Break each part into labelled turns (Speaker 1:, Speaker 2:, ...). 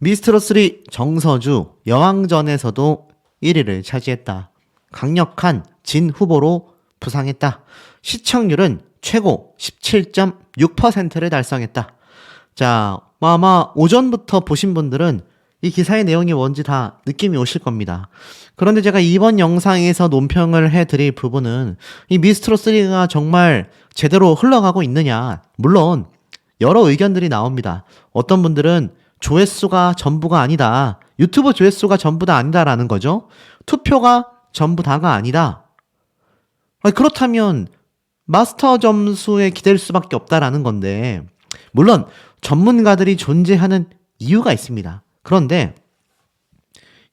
Speaker 1: 미스트롯3 정서주 여왕전에서도 1위를 차지했다. 강력한 진 후보로 부상했다. 시청률은 최고 17.6%를 달성했다. 자, 아마 오전부터 보신 분들은 이 기사의 내용이 뭔지 다 느낌이 오실 겁니다. 그런데 제가 이번 영상에서 논평을 해드릴 부분은 이 미스트롯3가 정말 제대로 흘러가고 있느냐. 물론 여러 의견들이 나옵니다. 어떤 분들은 조회수가 전부가 아니다. 유튜브 조회수가 전부 다 아니다라는 거죠. 투표가 전부 다가 아니다. 그렇다면 마스터 점수에 기댈 수밖에 없다라는 건데, 물론 전문가들이 존재하는 이유가 있습니다. 그런데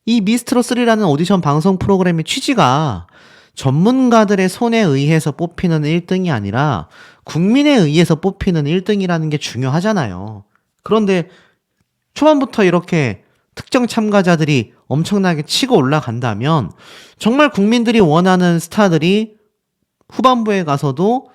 Speaker 1: 이 미스트롯3라는 오디션 방송 프로그램의 취지가 전문가들의 손에 의해서 뽑히는 1등이 아니라 국민에 의해서 뽑히는 1등이라는 게 중요하잖아요. 그런데 초반부터 이렇게 특정 참가자들이 엄청나게 치고 올라간다면 정말 국민들이 원하는 스타들이 후반부에 가서도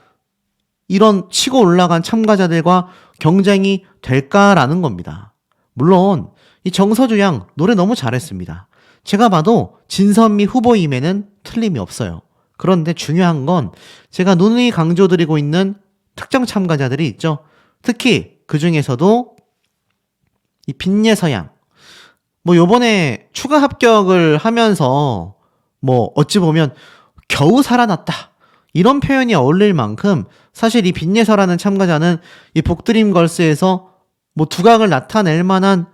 Speaker 1: 이런 치고 올라간 참가자들과 경쟁이 될까라는 겁니다. 물론 이 정서주 양 노래 너무 잘했습니다. 제가 봐도 진선미 후보임에는 틀림이 없어요. 그런데 중요한 건 제가 누누이 강조드리고 있는 특정 참가자들이 있죠. 특히 그 중에서도 이 빈예서 양, 요번에 추가 합격을 하면서 어찌 보면 겨우 살아났다 이런 표현이 어울릴 만큼 사실 이 빈예서라는 참가자는 이 복드림 걸스에서 두각을 나타낼 만한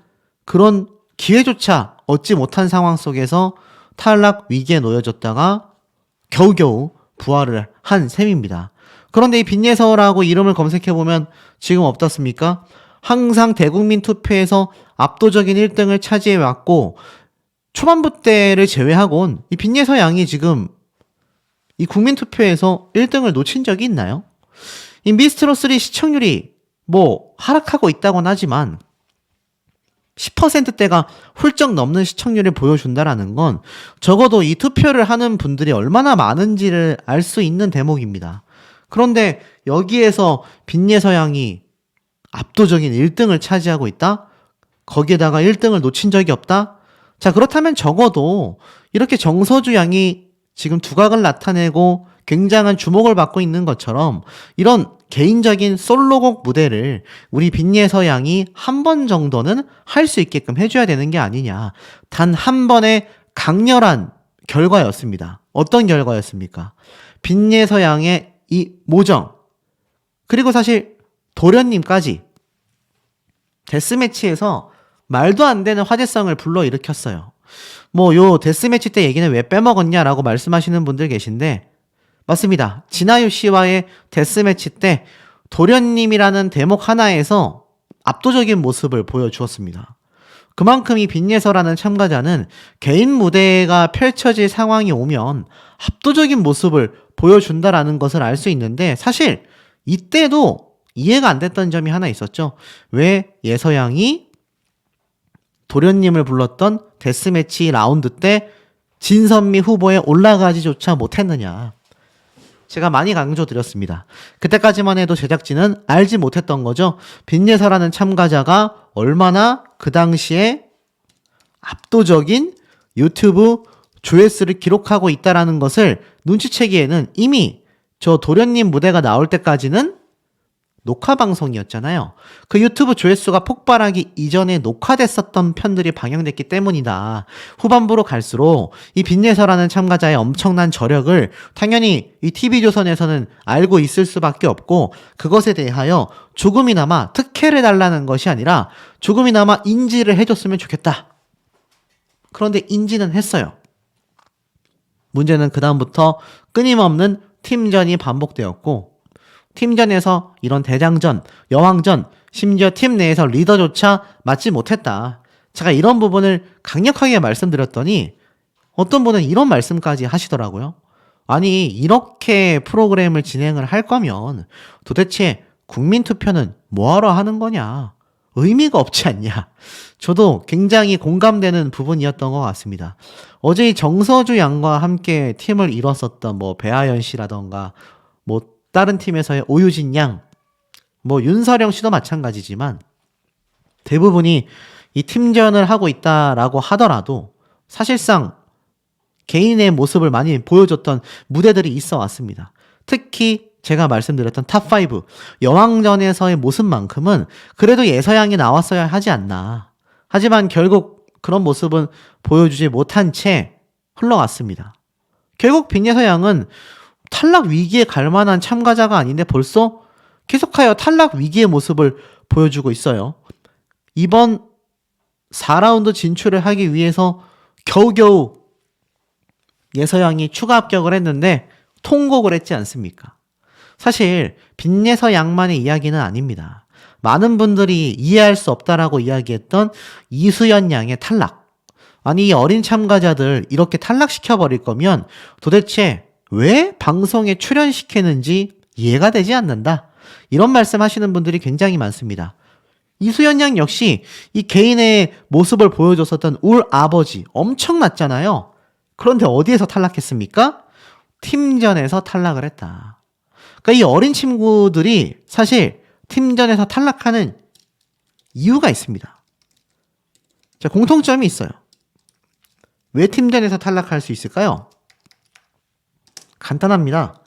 Speaker 1: 그런 기회조차 얻지 못한 상황 속에서 탈락 위기에 놓여졌다가 겨우겨우 부활을 한 셈입니다. 그런데 이 빈예서라고 이름을 검색해보면 지금 어떻습니까? 항상 대국민 투표에서 압도적인 1등을 차지해왔고 초반부 때를 제외하곤 이 빈예서 양이 지금 이 국민 투표에서 1등을 놓친 적이 있나요? 이 미스트롯3 시청률이 하락하고 있다곤 하지만 10%대가 훌쩍 넘는 시청률을 보여준다라는 건 적어도 이 투표를 하는 분들이 얼마나 많은지를 알 수 있는 대목입니다. 그런데 여기에서 빈예서 양이 압도적인 1등을 차지하고 있다? 거기에다가 1등을 놓친 적이 없다? 자, 그렇다면 적어도 이렇게 정서주 양이 지금 두각을 나타내고 굉장한 주목을 받고 있는 것처럼 이런 개인적인 솔로곡 무대를 우리 빈예서 양이 한 번 정도는 할 수 있게끔 해줘야 되는 게 아니냐. 단 한 번의 강렬한 결과였습니다. 어떤 결과였습니까? 빈예서 양의 이 모정, 그리고 사실 도련님까지 데스매치에서 말도 안 되는 화제성을 불러일으켰어요. 요 데스매치 때 얘기는 왜 빼먹었냐라고 말씀하시는 분들 계신데, 맞습니다. 진아유 씨와의 데스매치 때 도련님이라는 대목 하나에서 압도적인 모습을 보여주었습니다. 그만큼 이 빈예서라는 참가자는 개인 무대가 펼쳐질 상황이 오면 압도적인 모습을 보여준다라는 것을 알 수 있는데, 사실 이때도 이해가 안 됐던 점이 하나 있었죠. 왜 예서양이 도련님을 불렀던 데스매치 라운드 때 진선미 후보에 올라가지조차 못했느냐. 제가 많이 강조드렸습니다. 그때까지만 해도 제작진은 알지 못했던 거죠. 빈예서라는 참가자가 얼마나 그 당시에 압도적인 유튜브 조회수를 기록하고 있다라는 것을 눈치채기에는 이미 저 도련님 무대가 나올 때까지는 녹화 방송이었잖아요. 그 유튜브 조회수가 폭발하기 이전에 녹화됐었던 편들이 방영됐기 때문이다. 후반부로 갈수록 이 빈예서라는 참가자의 엄청난 저력을 당연히 이 TV조선에서는 알고 있을 수밖에 없고, 그것에 대하여 조금이나마 특혜를 달라는 것이 아니라 조금이나마 인지를 해줬으면 좋겠다. 그런데 인지는 했어요. 문제는 그 다음부터 끊임없는 팀전이 반복되었고, 팀전에서 이런 대장전, 여왕전, 심지어 팀 내에서 리더조차 맡지 못했다. 제가 이런 부분을 강력하게 말씀드렸더니 어떤 분은 이런 말씀까지 하시더라고요. 아니, 이렇게 프로그램을 진행을 할 거면 도대체 국민투표는 뭐하러 하는 거냐? 의미가 없지 않냐? 저도 굉장히 공감되는 부분이었던 것 같습니다. 어제 정서주 양과 함께 팀을 이뤘었던 배아연 씨라던가 다른 팀에서의 오유진 양, 윤서령 씨도 마찬가지지만 대부분이 이 팀전을 하고 있다라고 하더라도 사실상 개인의 모습을 많이 보여줬던 무대들이 있어 왔습니다. 특히 제가 말씀드렸던 탑5 여왕전에서의 모습만큼은 그래도 예서양이 나왔어야 하지 않나. 하지만 결국 그런 모습은 보여주지 못한 채 흘러갔습니다. 결국 빈예서양은 탈락 위기에 갈 만한 참가자가 아닌데 벌써 계속하여 탈락 위기의 모습을 보여주고 있어요. 이번 4라운드 진출을 하기 위해서 겨우겨우 예서양이 추가 합격을 했는데 통곡을 했지 않습니까? 사실 빈예서양만의 이야기는 아닙니다. 많은 분들이 이해할 수 없다라고 이야기했던 이수연 양의 탈락. 아니, 이 어린 참가자들 이렇게 탈락시켜버릴 거면 도대체 왜 방송에 출연시키는지 이해가 되지 않는다. 이런 말씀 하시는 분들이 굉장히 많습니다. 이수연 양 역시 이 개인의 모습을 보여줬었던 울 아버지 엄청났잖아요. 그런데 어디에서 탈락했습니까? 팀전에서 탈락을 했다. 그러니까 이 어린 친구들이 사실 팀전에서 탈락하는 이유가 있습니다. 자, 공통점이 있어요. 왜 팀전에서 탈락할 수 있을까요? 간단합니다.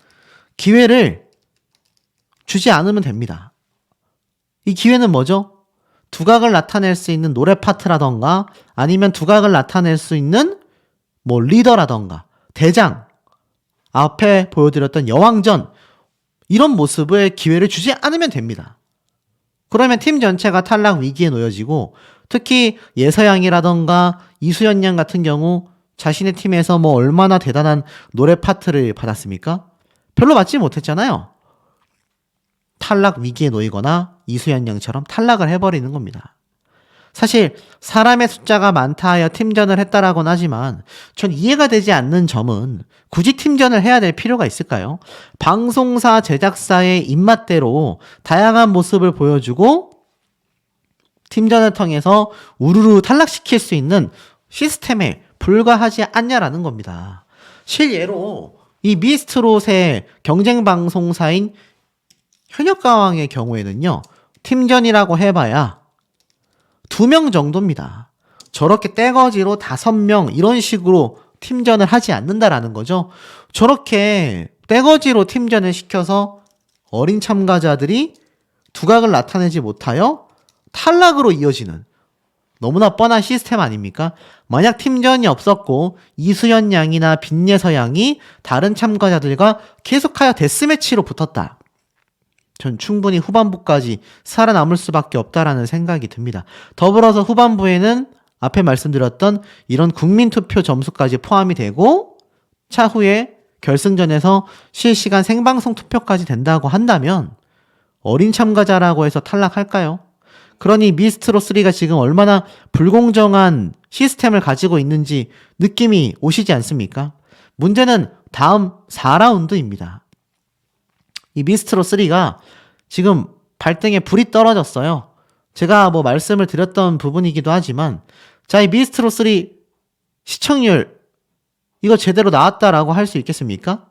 Speaker 1: 기회를 주지 않으면 됩니다. 이 기회는 뭐죠? 두각을 나타낼 수 있는 노래 파트라던가 아니면 두각을 나타낼 수 있는 뭐 리더라던가 대장, 앞에 보여드렸던 여왕전 이런 모습의 기회를 주지 않으면 됩니다. 그러면 팀 전체가 탈락 위기에 놓여지고 특히 예서양이라던가 이수연 양 같은 경우 자신의 팀에서 뭐 얼마나 대단한 노래 파트를 받았습니까? 별로 받지 못했잖아요. 탈락 위기에 놓이거나 이수연 양처럼 탈락을 해버리는 겁니다. 사실 사람의 숫자가 많다 하여 팀전을 했다라고는 하지만 전 이해가 되지 않는 점은 굳이 팀전을 해야 될 필요가 있을까요? 방송사 제작사의 입맛대로 다양한 모습을 보여주고 팀전을 통해서 우르르 탈락시킬 수 있는 시스템에 불과하지 않냐라는 겁니다. 실예로 이 미스트롯의 경쟁 방송사인 현역가왕의 경우에는요. 팀전이라고 해봐야 2명 정도입니다. 저렇게 떼거지로 5명 이런 식으로 팀전을 하지 않는다라는 거죠. 저렇게 떼거지로 팀전을 시켜서 어린 참가자들이 두각을 나타내지 못하여 탈락으로 이어지는 너무나 뻔한 시스템 아닙니까? 만약 팀전이 없었고 이수연 양이나 빈예서 양이 다른 참가자들과 계속하여 데스매치로 붙었다. 전 충분히 후반부까지 살아남을 수밖에 없다라는 생각이 듭니다. 더불어서 후반부에는 앞에 말씀드렸던 이런 국민투표 점수까지 포함이 되고 차후에 결승전에서 실시간 생방송 투표까지 된다고 한다면 어린 참가자라고 해서 탈락할까요? 그러니 미스트롯3가 지금 얼마나 불공정한 시스템을 가지고 있는지 느낌이 오시지 않습니까? 문제는 다음 4라운드입니다. 이 미스트롯3가 지금 발등에 불이 떨어졌어요. 제가 뭐 말씀을 드렸던 부분이기도 하지만 자, 이 미스트롯3 시청률 이거 제대로 나왔다라고 할 수 있겠습니까?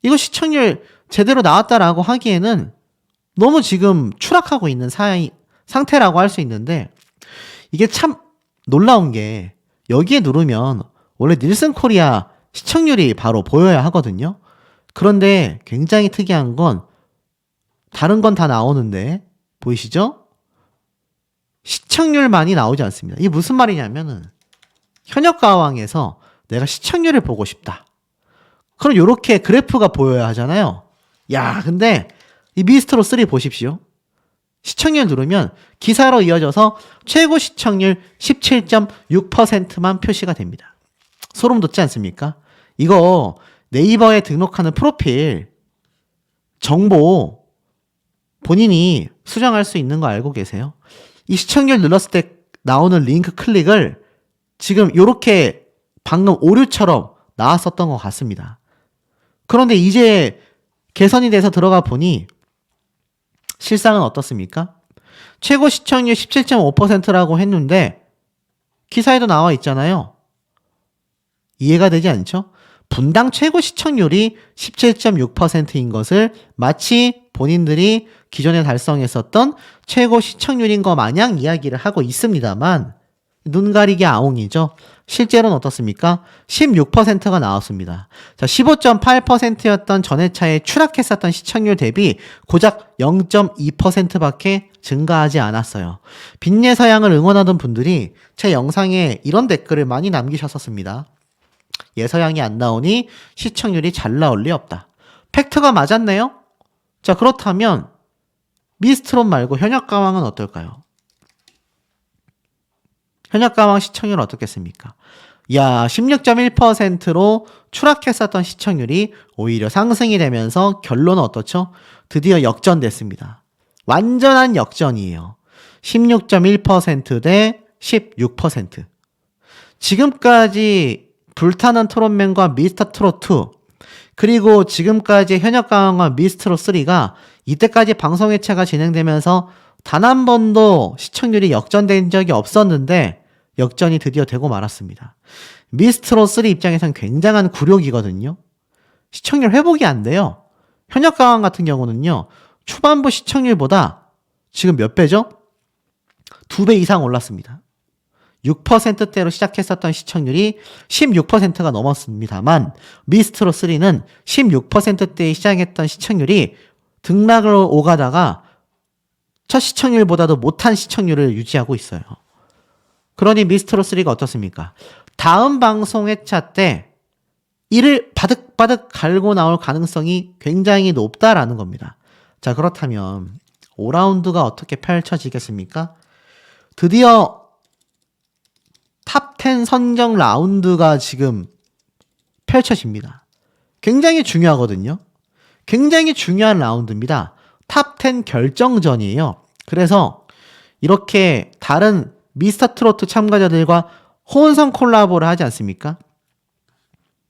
Speaker 1: 이거 시청률 제대로 나왔다라고 하기에는 너무 지금 추락하고 있는 상태라고 할 수 있는데 이게 참 놀라운 게 여기에 누르면 원래 닐슨 코리아 시청률이 바로 보여야 하거든요. 그런데 굉장히 특이한 건 다른 건 다 나오는데 보이시죠? 시청률만이 나오지 않습니다. 이게 무슨 말이냐면은 현역가왕에서 내가 시청률을 보고 싶다. 그럼 이렇게 그래프가 보여야 하잖아요. 야, 근데 이 미스트롯3 보십시오. 시청률 누르면 기사로 이어져서 최고 시청률 17.6%만 표시가 됩니다. 소름 돋지 않습니까? 이거 네이버에 등록하는 프로필 정보 본인이 수정할 수 있는 거 알고 계세요? 이 시청률 눌렀을 때 나오는 링크 클릭을 지금 이렇게 방금 오류처럼 나왔었던 것 같습니다. 그런데 이제 개선이 돼서 들어가 보니 실상은 어떻습니까? 최고 시청률 17.5%라고 했는데 기사에도 나와 있잖아요. 이해가 되지 않죠? 분당 최고 시청률이 17.6%인 것을 마치 본인들이 기존에 달성했었던 최고 시청률인 것 마냥 이야기를 하고 있습니다만 눈 가리기 아웅이죠. 실제로는 어떻습니까? 16%가 나왔습니다. 자, 15.8%였던 전회차에 추락했었던 시청률 대비 고작 0.2%밖에 증가하지 않았어요. 빈예 서양을 응원하던 분들이 제 영상에 이런 댓글을 많이 남기셨었습니다. 예서양이 안 나오니 시청률이 잘 나올 리 없다. 팩트가 맞았네요? 자, 그렇다면 미스트롯 말고 현역가왕은 어떨까요? 현역가왕 시청률 어떻겠습니까? 야, 16.1%로 추락했었던 시청률이 오히려 상승이 되면서 결론은 어떻죠? 드디어 역전됐습니다. 완전한 역전이에요. 16.1% 대 16%. 지금까지 불타는 트롯맨과 미스터 트롯2 그리고 지금까지 현역가왕과 미스트롯 3가 이때까지 방송회차가 진행되면서 단 한 번도 시청률이 역전된 적이 없었는데 역전이 드디어 되고 말았습니다. 미스트롯 3 입장에선 굉장한 굴욕이거든요. 시청률 회복이 안 돼요. 현역가왕 같은 경우는요. 초반부 시청률보다 지금 몇 배죠? 2배 이상 올랐습니다. 6%대로 시작했었던 시청률이 16%가 넘었습니다만 미스트롯 3는 16%대에 시작했던 시청률이 등락을 오가다가 첫 시청률보다도 못한 시청률을 유지하고 있어요. 그러니 미스트롯 3가 어떻습니까? 다음 방송 회차 때 이를 바득바득 갈고 나올 가능성이 굉장히 높다라는 겁니다. 자, 그렇다면 5라운드가 어떻게 펼쳐지겠습니까? 드디어 탑10 선정 라운드가 지금 펼쳐집니다. 굉장히 중요하거든요. 굉장히 중요한 라운드입니다. 탑10 결정전이에요. 그래서 이렇게 다른 미스터 트로트 참가자들과 호언성 콜라보를 하지 않습니까?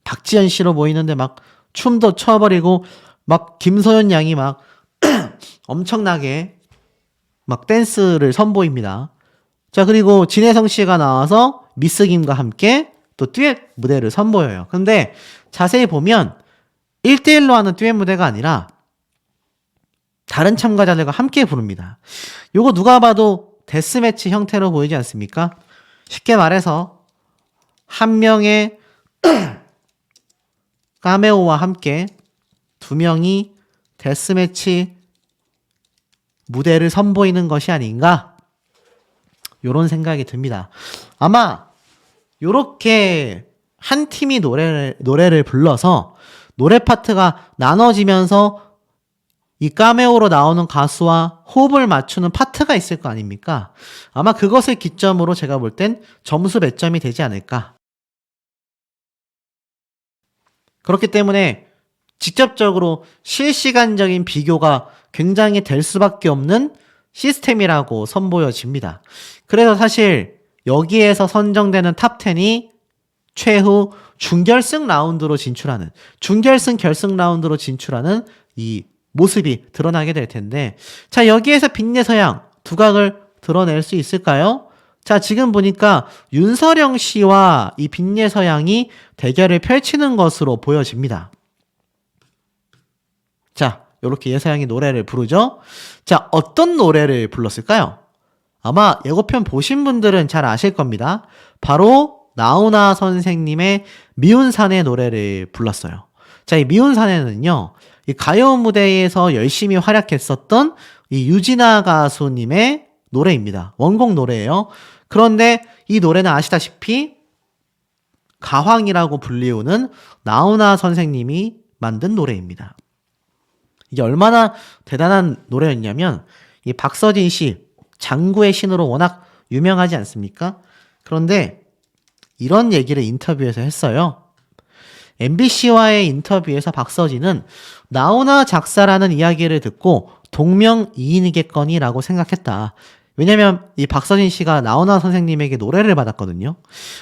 Speaker 1: 박지현 씨로 보이는데 막 춤도 춰버리고 막 김소연 양이 막 엄청나게 막 댄스를 선보입니다. 자, 그리고 진혜성 씨가 나와서 미스 김과 함께 또 듀엣 무대를 선보여요. 근데 자세히 보면 1대1로 하는 듀엣 무대가 아니라 다른 참가자들과 함께 부릅니다. 요거 누가 봐도 데스매치 형태로 보이지 않습니까? 쉽게 말해서 한 명의 카메오와 함께 두 명이 데스매치 무대를 선보이는 것이 아닌가? 요런 생각이 듭니다. 아마 요렇게 한 팀이 노래를 불러서 노래 파트가 나눠지면서 이 카메오로 나오는 가수와 호흡을 맞추는 파트가 있을 거 아닙니까? 아마 그것을 기점으로 제가 볼 땐 점수 배점이 되지 않을까. 그렇기 때문에 직접적으로 실시간적인 비교가 굉장히 될 수밖에 없는 시스템이라고 선보여집니다. 그래서 사실 여기에서 선정되는 탑10이 최후 준결승 라운드로 진출하는, 준결승 결승 라운드로 진출하는 이 모습이 드러나게 될 텐데, 자, 여기에서 빈예서양 두각을 드러낼 수 있을까요? 자, 지금 보니까 윤서령 씨와 이 빈예서양이 대결을 펼치는 것으로 보여집니다. 자, 이렇게 예서양이 노래를 부르죠. 자, 어떤 노래를 불렀을까요? 아마 예고편 보신 분들은 잘 아실 겁니다. 바로 나훈아 선생님의 미운 사내 노래를 불렀어요. 자, 이 미운 사내는요, 이 가요 무대에서 열심히 활약했었던 이 유진아 가수님의 노래입니다. 원곡 노래예요. 그런데 이 노래는 아시다시피 가황이라고 불리우는 나훈아 선생님이 만든 노래입니다. 이게 얼마나 대단한 노래였냐면 이 박서진 씨, 장구의 신으로 워낙 유명하지 않습니까? 그런데 이런 얘기를 인터뷰에서 했어요. MBC와의 인터뷰에서 박서진은 나훈아 작사라는 이야기를 듣고 동명이인이겠거니라고 생각했다. 왜냐면 이 박서진 씨가 나훈아 선생님에게 노래를 받았거든요.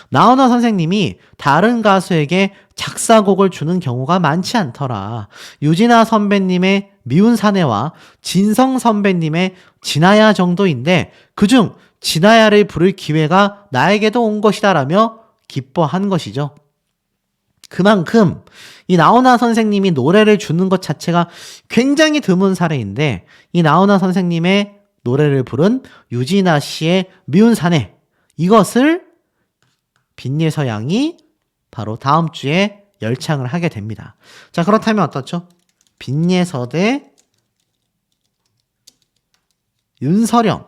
Speaker 1: 나훈아 선생님이 다른 가수에게 작사곡을 주는 경우가 많지 않더라. 유진아 선배님의 미운 사내와 진성 선배님의 진아야 정도인데 그중 진아야를 부를 기회가 나에게도 온 것이다라며 기뻐한 것이죠. 그만큼 이 나훈아 선생님이 노래를 주는 것 자체가 굉장히 드문 사례인데 이 나훈아 선생님의 노래를 부른 유진아 씨의 미운 사내 이것을 빈예서 양이 바로 다음 주에 열창을 하게 됩니다. 자, 그렇다면 어떻죠? 빈예서 대 윤서령.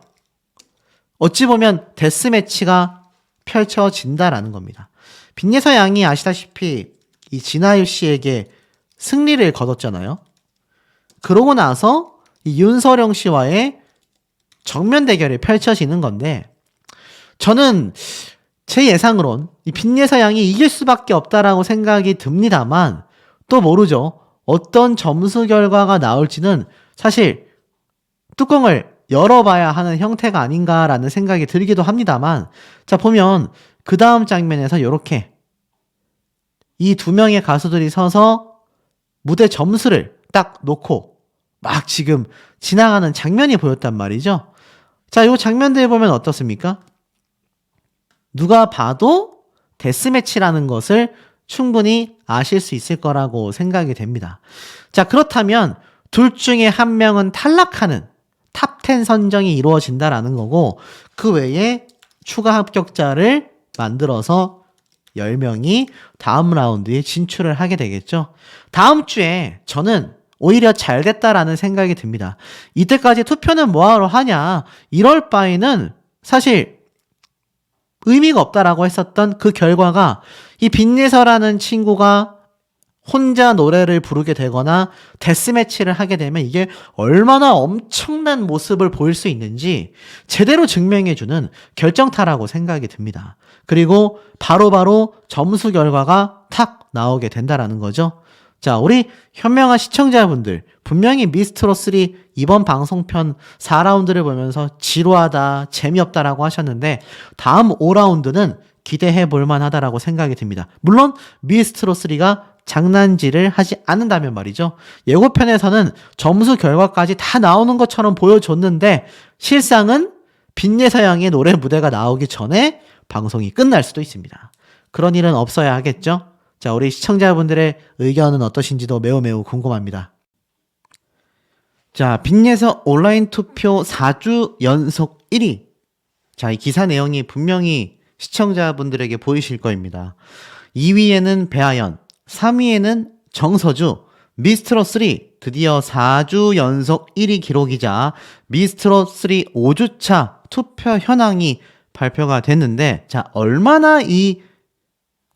Speaker 1: 어찌 보면 데스매치가 펼쳐진다라는 겁니다. 빈예서 양이 아시다시피 이 진아유 씨에게 승리를 거뒀잖아요. 그러고 나서 이 윤서령 씨와의 정면 대결이 펼쳐지는 건데 저는 제 예상으론 이 빈예서 양이 이길 수밖에 없다라고 생각이 듭니다만 또 모르죠. 어떤 점수 결과가 나올지는 사실 뚜껑을 열어봐야 하는 형태가 아닌가라는 생각이 들기도 합니다만 자 보면 그 다음 장면에서 이렇게 이 두 명의 가수들이 서서 무대 점수를 딱 놓고 막 지금 지나가는 장면이 보였단 말이죠. 자, 이 장면들 보면 어떻습니까? 누가 봐도 데스매치라는 것을 충분히 아실 수 있을 거라고 생각이 됩니다. 자, 그렇다면 둘 중에 한 명은 탈락하는 탑10 선정이 이루어진다라는 거고 그 외에 추가 합격자를 만들어서 10명이 다음 라운드에 진출을 하게 되겠죠. 다음 주에 저는 오히려 잘 됐다라는 생각이 듭니다. 이때까지 투표는 뭐하러 하냐 이럴 바에는 사실 의미가 없다라고 했었던 그 결과가 이 빈예서라는 친구가 혼자 노래를 부르게 되거나 데스매치를 하게 되면 이게 얼마나 엄청난 모습을 보일 수 있는지 제대로 증명해주는 결정타라고 생각이 듭니다. 그리고 바로바로 점수 결과가 탁 나오게 된다라는 거죠. 자, 우리 현명한 시청자분들 분명히 미스트롯3 이번 방송편 4라운드를 보면서 지루하다, 재미없다라고 하셨는데 다음 5라운드는 기대해 볼 만하다라고 생각이 듭니다. 물론 미스트롯3가 장난질을 하지 않는다면 말이죠. 예고편에서는 점수 결과까지 다 나오는 것처럼 보여줬는데 실상은 빈예서 양의 노래 무대가 나오기 전에 방송이 끝날 수도 있습니다. 그런 일은 없어야 하겠죠. 자, 우리 시청자분들의 의견은 어떠신지도 매우 궁금합니다. 자, 빈예서 온라인 투표 4주 연속 1위. 자, 이 기사 내용이 분명히 시청자분들에게 보이실 거입니다. 2위에는 배아연, 3위에는 정서주, 미스트롯3 드디어 4주 연속 1위 기록이자 미스트롯3 5주차 투표 현황이 발표가 됐는데 자, 얼마나 이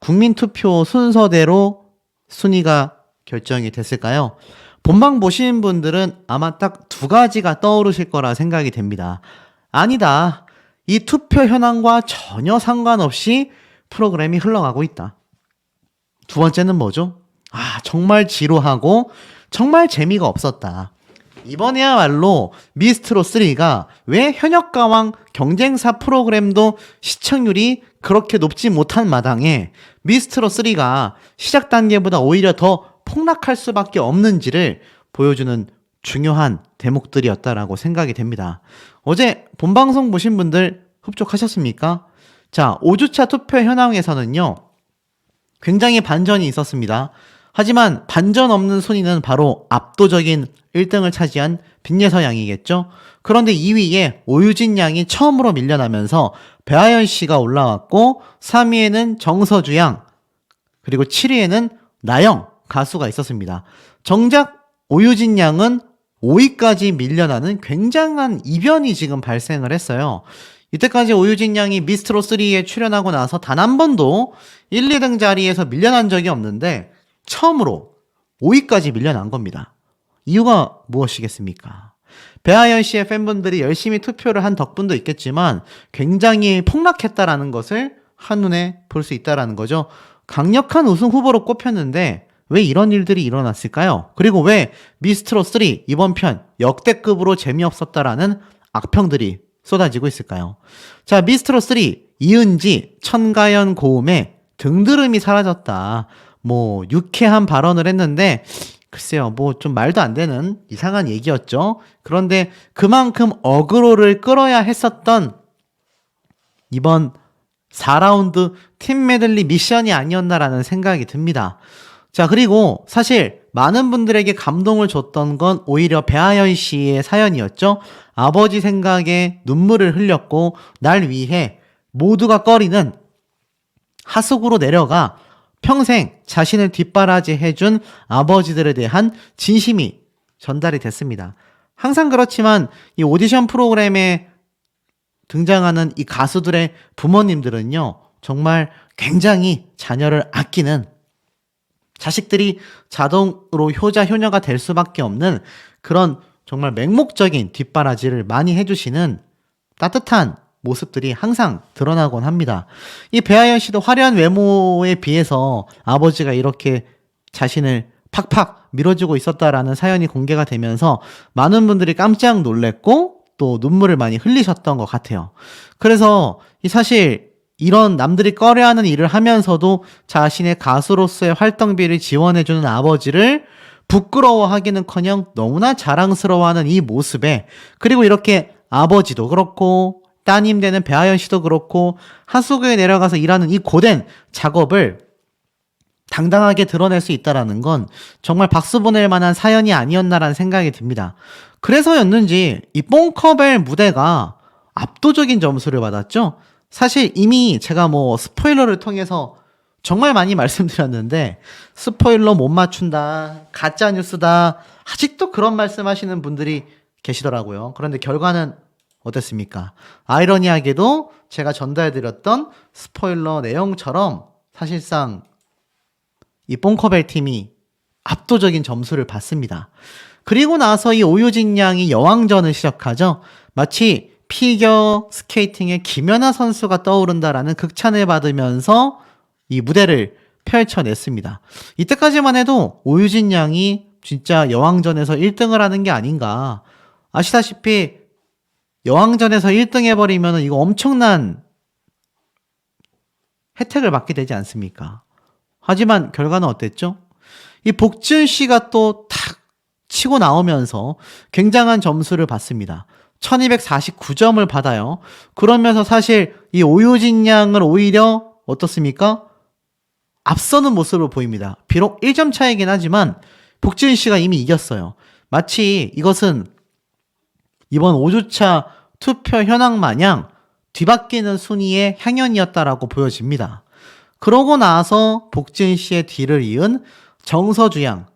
Speaker 1: 국민투표 순서대로 순위가 결정이 됐을까요? 본방 보신 분들은 아마 딱 두 가지가 떠오르실 거라 생각이 됩니다. 아니다. 이 투표 현황과 전혀 상관없이 프로그램이 흘러가고 있다. 두 번째는 뭐죠? 정말 지루하고 정말 재미가 없었다. 이번에야말로 미스트롯3가 왜 현역가왕 경쟁사 프로그램도 시청률이 그렇게 높지 못한 마당에 미스트롯3가 시작 단계보다 오히려 더 폭락할 수밖에 없는지를 보여주는 중요한 대목들이었다라고 생각이 됩니다. 어제 본방송 보신 분들 흡족하셨습니까? 자, 5주차 투표 현황에서는요. 굉장히 반전이 있었습니다. 하지만 반전 없는 순위는 바로 압도적인 1등을 차지한 빈예서 양이겠죠. 그런데 2위에 오유진 양이 처음으로 밀려나면서 배아연 씨가 올라왔고 3위에는 정서주 양 그리고 7위에는 나영 가수가 있었습니다. 정작 오유진 양은 5위까지 밀려나는 굉장한 이변이 지금 발생을 했어요. 이때까지 오유진 양이 미스트롯3에 출연하고 나서 단 한 번도 1, 2등 자리에서 밀려난 적이 없는데 처음으로 5위까지 밀려난 겁니다. 이유가 무엇이겠습니까? 배아연 씨의 팬분들이 열심히 투표를 한 덕분도 있겠지만 굉장히 폭락했다라는 것을 한눈에 볼 수 있다라는 거죠. 강력한 우승 후보로 꼽혔는데 왜 이런 일들이 일어났을까요? 그리고 왜 미스트롯3 이번 편 역대급으로 재미없었다라는 악평들이 쏟아지고 있을까요? 자, 미스트롯3 이은지, 천가연 고음에 등드름이 사라졌다. 유쾌한 발언을 했는데 글쎄요, 좀 말도 안 되는 이상한 얘기였죠. 그런데 그만큼 어그로를 끌어야 했었던 이번 4라운드 팀 메들리 미션이 아니었나라는 생각이 듭니다. 자, 그리고 사실 많은 분들에게 감동을 줬던 건 오히려 배아연 씨의 사연이었죠. 아버지 생각에 눈물을 흘렸고 날 위해 모두가 꺼리는 하숙으로 내려가 평생 자신을 뒷바라지해준 아버지들에 대한 진심이 전달이 됐습니다. 항상 그렇지만 이 오디션 프로그램에 등장하는 이 가수들의 부모님들은요, 정말 굉장히 자녀를 아끼는, 자식들이 자동으로 효자, 효녀가 될 수밖에 없는 그런 정말 맹목적인 뒷바라지를 많이 해주시는 따뜻한 모습들이 항상 드러나곤 합니다. 이 배아연 씨도 화려한 외모에 비해서 아버지가 이렇게 자신을 팍팍 밀어주고 있었다라는 사연이 공개가 되면서 많은 분들이 깜짝 놀랬고 또 눈물을 많이 흘리셨던 것 같아요. 그래서 사실 이런 남들이 꺼려하는 일을 하면서도 자신의 가수로서의 활동비를 지원해주는 아버지를 부끄러워하기는커녕 너무나 자랑스러워하는 이 모습에, 그리고 이렇게 아버지도 그렇고 따님 되는 배아연 씨도 그렇고 하수구에 내려가서 일하는 이 고된 작업을 당당하게 드러낼 수 있다는 건 정말 박수 보낼 만한 사연이 아니었나라는 생각이 듭니다. 그래서였는지 이 뽕커벨 무대가 압도적인 점수를 받았죠. 사실 이미 제가 스포일러를 통해서 정말 많이 말씀드렸는데, 스포일러 못 맞춘다, 가짜뉴스다, 아직도 그런 말씀하시는 분들이 계시더라고요. 그런데 결과는 어땠습니까? 아이러니하게도 제가 전달해드렸던 스포일러 내용처럼 사실상 이 뽕커벨 팀이 압도적인 점수를 받습니다. 그리고 나서 이 오유진 양이 여왕전을 시작하죠. 마치 피겨 스케이팅의 김연아 선수가 떠오른다라는 극찬을 받으면서 이 무대를 펼쳐냈습니다. 이때까지만 해도 오유진 양이 진짜 여왕전에서 1등을 하는 게 아닌가. 아시다시피 여왕전에서 1등 해버리면 이거 엄청난 혜택을 받게 되지 않습니까? 하지만 결과는 어땠죠? 이 복준 씨가 또 탁 치고 나오면서 굉장한 점수를 받습니다. 1249점을 받아요. 그러면서 사실 이 오유진 양을 오히려 어떻습니까? 앞서는 모습으로 보입니다. 비록 1점 차이긴 하지만 복준 씨가 이미 이겼어요. 마치 이것은 이번 5주차 투표 현황 마냥 뒤바뀌는 순위의 향연이었다라고 보여집니다. 그러고 나서 복진 씨의 뒤를 이은 정서주 양.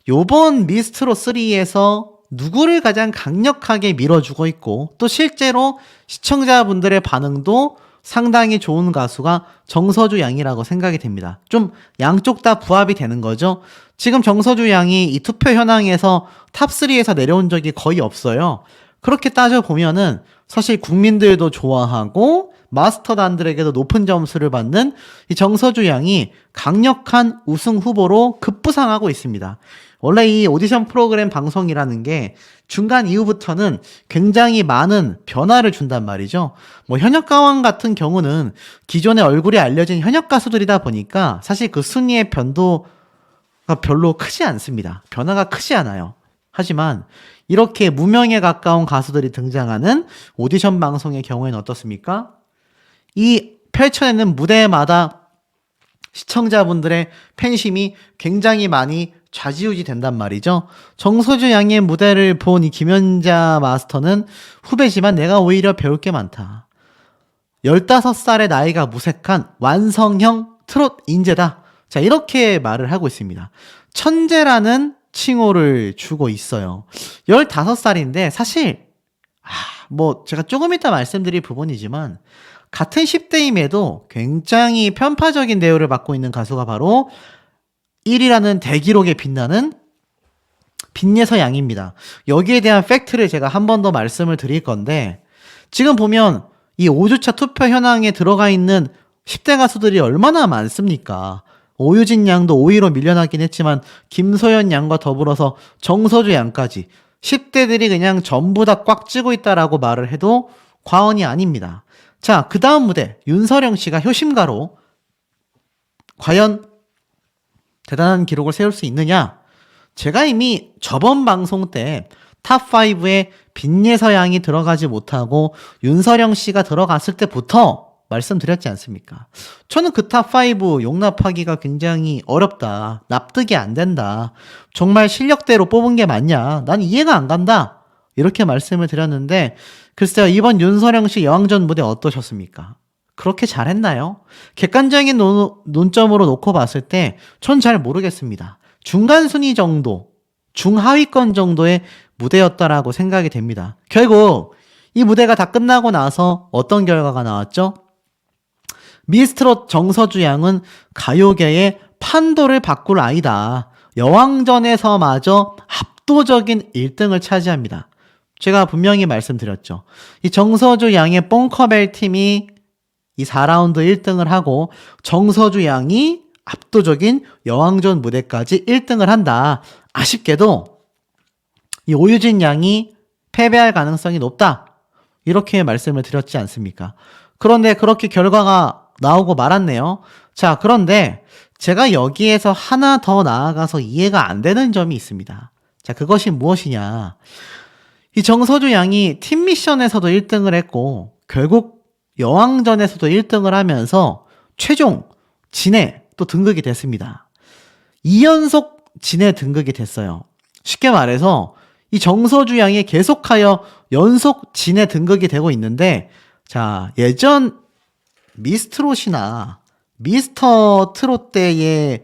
Speaker 1: 요번 미스트로 3에서 누구를 가장 강력하게 밀어주고 있고 또 실제로 시청자분들의 반응도 상당히 좋은 가수가 정서주 양이라고 생각이 됩니다. 좀 양쪽 다 부합이 되는 거죠. 지금 정서주 양이 이 투표 현황에서 탑3에서 내려온 적이 거의 없어요. 그렇게 따져보면은 사실 국민들도 좋아하고 마스터단들에게도 높은 점수를 받는 이 정서주 양이 강력한 우승 후보로 급부상하고 있습니다. 원래 이 오디션 프로그램 방송이라는 게 중간 이후부터는 굉장히 많은 변화를 준단 말이죠. 현역가왕 같은 경우는 기존의 얼굴이 알려진 현역 가수들이다 보니까 사실 그 순위의 변도가 별로 크지 않습니다. 변화가 크지 않아요. 하지만 이렇게 무명에 가까운 가수들이 등장하는 오디션 방송의 경우에는 어떻습니까? 이 펼쳐내는 무대마다 시청자분들의 팬심이 굉장히 많이 좌지우지 된단 말이죠. 정서주 양의 무대를 본 이 김연자 마스터는 후배지만 내가 오히려 배울 게 많다. 15살의 나이가 무색한 완성형 트롯 인재다. 자, 이렇게 말을 하고 있습니다. 천재라는 칭호를 주고 있어요. 15살인데 사실 제가 조금 이따 말씀드릴 부분이지만 같은 10대임에도 굉장히 편파적인 대우를 받고 있는 가수가 바로 1위라는 대기록에 빛나는 빈예서 양입니다. 여기에 대한 팩트를 제가 한 번 더 말씀을 드릴 건데, 지금 보면 이 5주차 투표 현황에 들어가 있는 10대 가수들이 얼마나 많습니까? 오유진 양도 5위로 밀려나긴 했지만 김소연 양과 더불어서 정서주 양까지 10대들이 그냥 전부 다 꽉 찌고 있다라고 말을 해도 과언이 아닙니다. 자, 그 다음 무대 윤서령 씨가 효심가로 과연 대단한 기록을 세울 수 있느냐? 제가 이미 저번 방송 때 탑5에 빈예서 양이 들어가지 못하고 윤서령 씨가 들어갔을 때부터 말씀드렸지 않습니까? 저는 그 탑5 용납하기가 굉장히 어렵다. 납득이 안 된다. 정말 실력대로 뽑은 게 맞냐? 난 이해가 안 간다. 이렇게 말씀을 드렸는데 글쎄요, 이번 윤서령 씨 여왕전 무대 어떠셨습니까? 그렇게 잘했나요? 객관적인 논점으로 놓고 봤을 때 전 잘 모르겠습니다. 중간 순위 정도, 중하위권 정도의 무대였다라고 생각이 됩니다. 결국 이 무대가 다 끝나고 나서 어떤 결과가 나왔죠? 미스트롯 정서주 양은 가요계의 판도를 바꿀 아이다. 여왕전에서마저 압도적인 1등을 차지합니다. 제가 분명히 말씀드렸죠. 이 정서주 양의 뽕커벨 팀이 이 4라운드 1등을 하고 정서주 양이 압도적인 여왕전 무대까지 1등을 한다. 아쉽게도 이 오유진 양이 패배할 가능성이 높다. 이렇게 말씀을 드렸지 않습니까? 그런데 그렇게 결과가 나오고 말았네요. 자, 그런데 제가 여기에서 하나 더 나아가서 이해가 안 되는 점이 있습니다. 자, 그것이 무엇이냐. 이 정서주 양이 팀 미션에서도 1등을 했고 결국 여왕전에서도 1등을 하면서 최종 진에 또 등극이 됐습니다. 2연속 진에 등극이 됐어요. 쉽게 말해서 이 정서주 양이 계속하여 연속 진에 등극이 되고 있는데 자, 예전 미스트롯이나 미스터 트롯 때의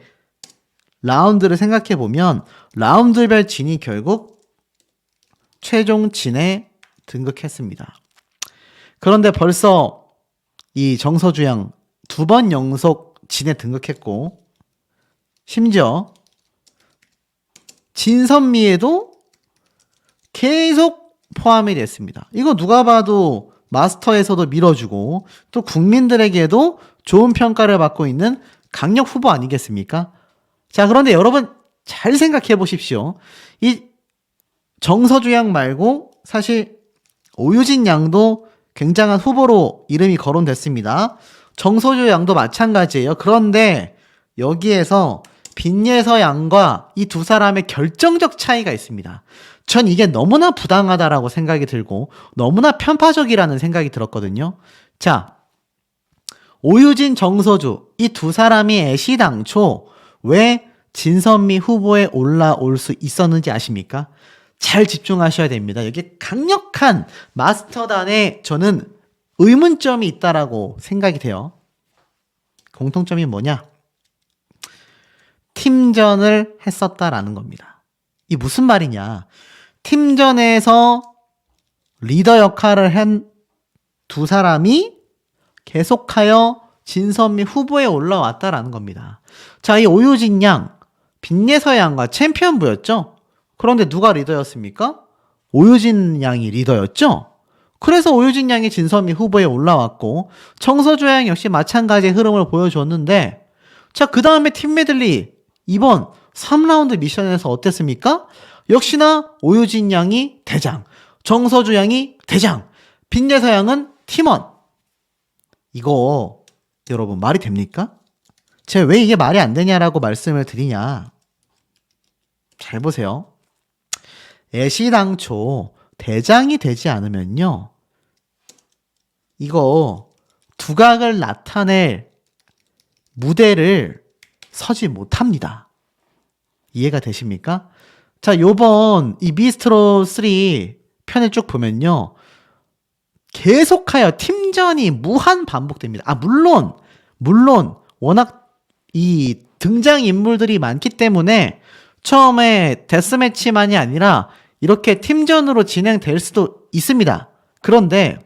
Speaker 1: 라운드를 생각해 보면 라운드별 진이 결국 최종 진에 등극했습니다. 그런데 벌써 이 정서주 양 2번 연속 진에 등극했고 심지어 진선미에도 계속 포함이 됐습니다. 이거 누가 봐도 마스터에서도 밀어주고 또 국민들에게도 좋은 평가를 받고 있는 강력 후보 아니겠습니까? 자, 그런데 여러분 잘 생각해 보십시오. 이 정서주 양 말고 사실 오유진 양도 굉장한 후보로 이름이 거론됐습니다. 정서주 양도 마찬가지예요. 그런데 여기에서 빈예서 양과 이 두 사람의 결정적 차이가 있습니다. 전 이게 너무나 부당하다라고 생각이 들고 너무나 편파적이라는 생각이 들었거든요. 자, 오유진, 정서주 이 두 사람이 애시당초 왜 진선미 후보에 올라올 수 있었는지 아십니까? 잘 집중하셔야 됩니다. 여기 강력한 마스터단에 저는 의문점이 있다라고 생각이 돼요. 공통점이 뭐냐? 팀전을 했었다라는 겁니다. 이 무슨 말이냐? 팀전에서 리더 역할을 한 두 사람이 계속하여 진선미 후보에 올라왔다라는 겁니다. 자, 이 오유진 양, 빈예서 양과 챔피언부였죠? 그런데 누가 리더였습니까? 오유진 양이 리더였죠? 그래서 오유진 양이 진선미 후보에 올라왔고 정서주 양 역시 마찬가지의 흐름을 보여줬는데 자, 그 다음에 팀 메들리 이번 3라운드 미션에서 어땠습니까? 역시나 오유진 양이 대장, 정서주 양이 대장, 빈예서 양은 팀원. 이거 여러분 말이 됩니까? 제가 왜 이게 말이 안 되냐라고 말씀을 드리냐. 잘 보세요. 애시당초 대장이 되지 않으면요. 이거 두각을 나타낼 무대를 서지 못합니다. 이해가 되십니까? 자, 요번 이 미스트롯 3 편을 쭉 보면요. 계속하여 팀전이 무한 반복됩니다. 물론 워낙 이 등장인물들이 많기 때문에 처음에 데스매치만이 아니라 이렇게 팀전으로 진행될 수도 있습니다. 그런데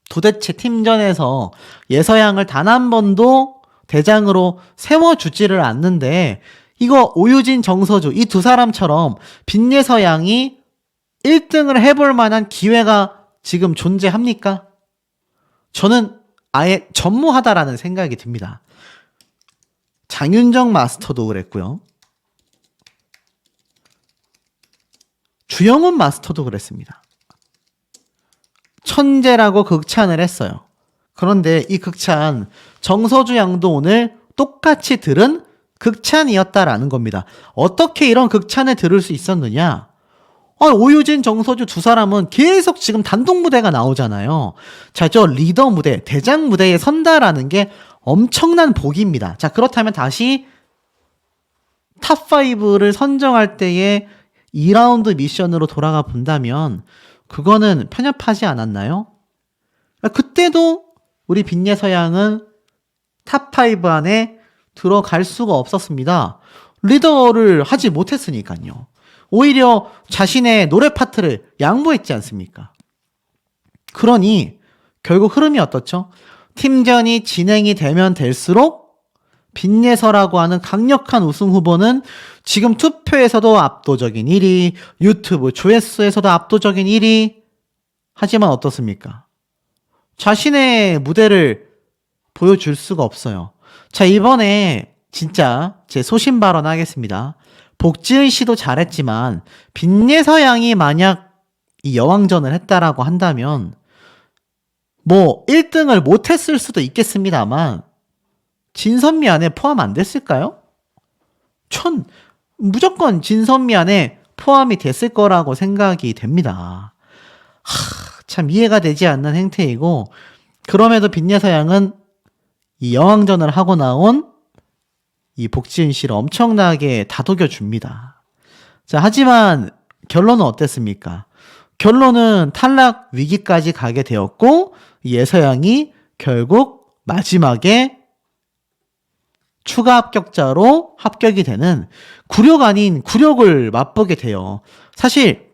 Speaker 1: 도대체 팀전에서 예서양을 단 한 번도 대장으로 세워주지를 않는데 이거 오유진, 정서주 이 두 사람처럼 빈예서 양이 1등을 해볼 만한 기회가 지금 존재합니까? 저는 아예 전무하다라는 생각이 듭니다. 장윤정 마스터도 그랬고요. 주영훈 마스터도 그랬습니다. 천재라고 극찬을 했어요. 그런데 이 극찬 정서주 양도 오늘 똑같이 들은 극찬이었다라는 겁니다. 어떻게 이런 극찬을 들을 수 있었느냐? 오유진, 정서주 두 사람은 계속 지금 단독 무대가 나오잖아요. 자, 저 리더 무대, 대장 무대에 선다라는 게 엄청난 복입니다. 자, 그렇다면 다시 탑5를 선정할 때의 2라운드 미션으로 돌아가 본다면 그거는 편협하지 않았나요? 그때도 우리 빈예서양은 탑5 안에 들어갈 수가 없었습니다. 리더를 하지 못했으니까요. 오히려 자신의 노래 파트를 양보했지 않습니까? 그러니 결국 흐름이 어떻죠? 팀전이 진행이 되면 될수록 빈예서라고 하는 강력한 우승 후보는 지금 투표에서도 압도적인 1위, 유튜브 조회수에서도 압도적인 1위. 하지만 어떻습니까? 자신의 무대를 보여줄 수가 없어요. 자, 이번에 진짜 제 소신 발언하겠습니다. 복지은 씨도 잘했지만 빈예서 양이 만약 이 여왕전을 했다라고 한다면 뭐 1등을 못했을 수도 있겠습니다만 진선미 안에 포함 안 됐을까요? 무조건 진선미 안에 포함이 됐을 거라고 생각이 됩니다. 참 이해가 되지 않는 행태이고, 그럼에도 빈예서 양은 이 여왕전을 하고 나온 이 복지은 씨를 엄청나게 다독여 줍니다. 자, 하지만 결론은 어땠습니까? 결론은 탈락 위기까지 가게 되었고, 예서양이 결국 마지막에 추가 합격자로 합격이 되는 굴욕 아닌 굴욕을 맛보게 돼요. 사실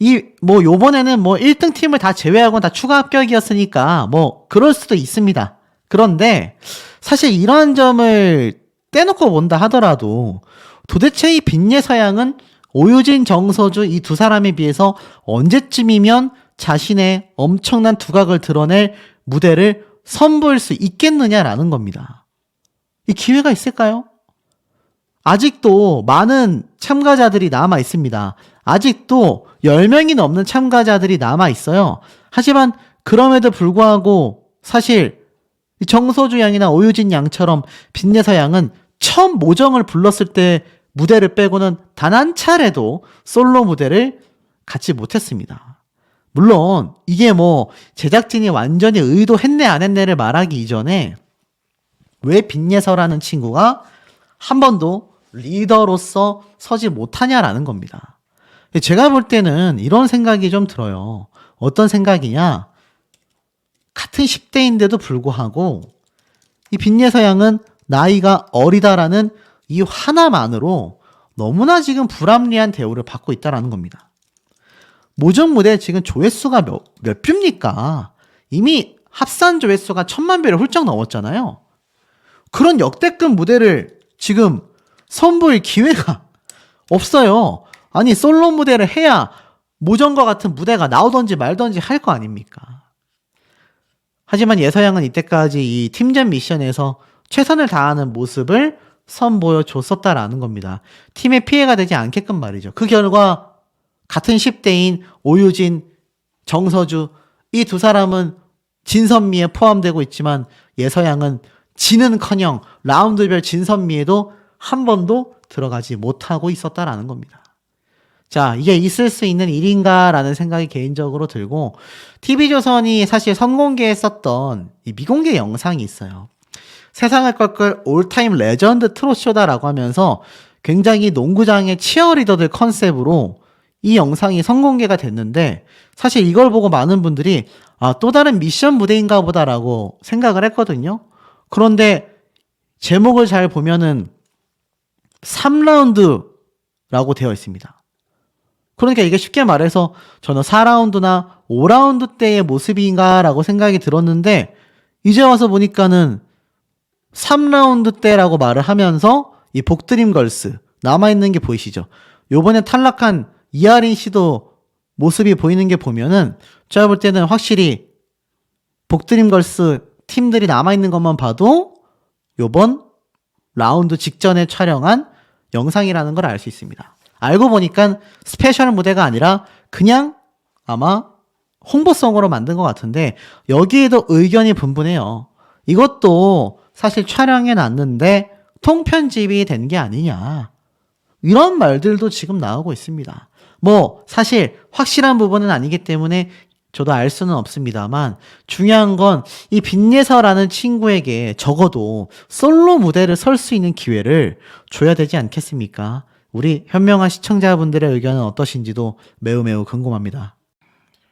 Speaker 1: 요번에는 1등 팀을 다 제외하고 다 추가 합격이었으니까 그럴 수도 있습니다. 그런데 사실 이러한 점을 떼놓고 본다 하더라도 도대체 이 빈예서양은 오유진, 정서주 이 두 사람에 비해서 언제쯤이면 자신의 엄청난 두각을 드러낼 무대를 선보일 수 있겠느냐라는 겁니다. 이 기회가 있을까요? 아직도 많은 참가자들이 남아 있습니다. 아직도 10명이 넘는 참가자들이 남아 있어요. 하지만 그럼에도 불구하고 사실 정서주 양이나 오유진 양처럼 빈예서 양은 처음 모정을 불렀을 때 무대를 빼고는 단 한 차례도 솔로 무대를 갖지 못했습니다. 물론 이게 제작진이 완전히 의도했네 안 했네를 말하기 이전에 왜 빈예서라는 친구가 한 번도 리더로서 서지 못하냐라는 겁니다. 제가 볼 때는 이런 생각이 좀 들어요. 어떤 생각이냐? 같은 10대인데도 불구하고 이 빈예서 양은 나이가 어리다라는 이 하나만으로 너무나 지금 불합리한 대우를 받고 있다라는 겁니다. 모정 무대 지금 조회수가 몇 뷰입니까? 이미 합산 조회수가 1000만 뷰를 훌쩍 넘었잖아요. 그런 역대급 무대를 지금 선보일 기회가 없어요. 아니 솔로 무대를 해야 모정과 같은 무대가 나오던지 말던지 할 거 아닙니까? 하지만 예서양은 이때까지 이 팀전 미션에서 최선을 다하는 모습을 선보여줬었다라는 겁니다. 팀에 피해가 되지 않게끔 말이죠. 그 결과 같은 10대인 오유진, 정서주 이 두 사람은 진선미에 포함되고 있지만 예서양은 지는커녕 라운드별 진선미에도 한 번도 들어가지 못하고 있었다라는 겁니다. 자, 이게 있을 수 있는 일인가라는 생각이 개인적으로 들고, TV조선이 사실 선공개했었던 이 미공개 영상이 있어요. 세상을 꺾을 올타임 레전드 트롯쇼다라고 하면서 굉장히 농구장의 치어리더들 컨셉으로 이 영상이 선공개가 됐는데, 사실 이걸 보고 많은 분들이 또 다른 미션 무대인가 보다라고 생각을 했거든요. 그런데 제목을 잘 보면은 3라운드라고 되어 있습니다. 그러니까 이게 쉽게 말해서 저는 4라운드나 5라운드 때의 모습인가 라고 생각이 들었는데, 이제 와서 보니까는 3라운드 때라고 말을 하면서 이 복드림 걸스 남아있는 게 보이시죠? 요번에 탈락한 이하린 씨도 모습이 보이는 게 보면은 제가 볼 때는 확실히 복드림 걸스 팀들이 남아있는 것만 봐도 요번 라운드 직전에 촬영한 영상이라는 걸 알 수 있습니다. 알고 보니까 스페셜 무대가 아니라 그냥 아마 홍보성으로 만든 것 같은데, 여기에도 의견이 분분해요. 이것도 사실 촬영해 놨는데 통편집이 된 게 아니냐, 이런 말들도 지금 나오고 있습니다. 뭐 사실 확실한 부분은 아니기 때문에 저도 알 수는 없습니다만 중요한 건 이 빈예서라는 친구에게 적어도 솔로 무대를 설 수 있는 기회를 줘야 되지 않겠습니까? 우리 현명한 시청자분들의 의견은 어떠신지도 매우 매우 궁금합니다.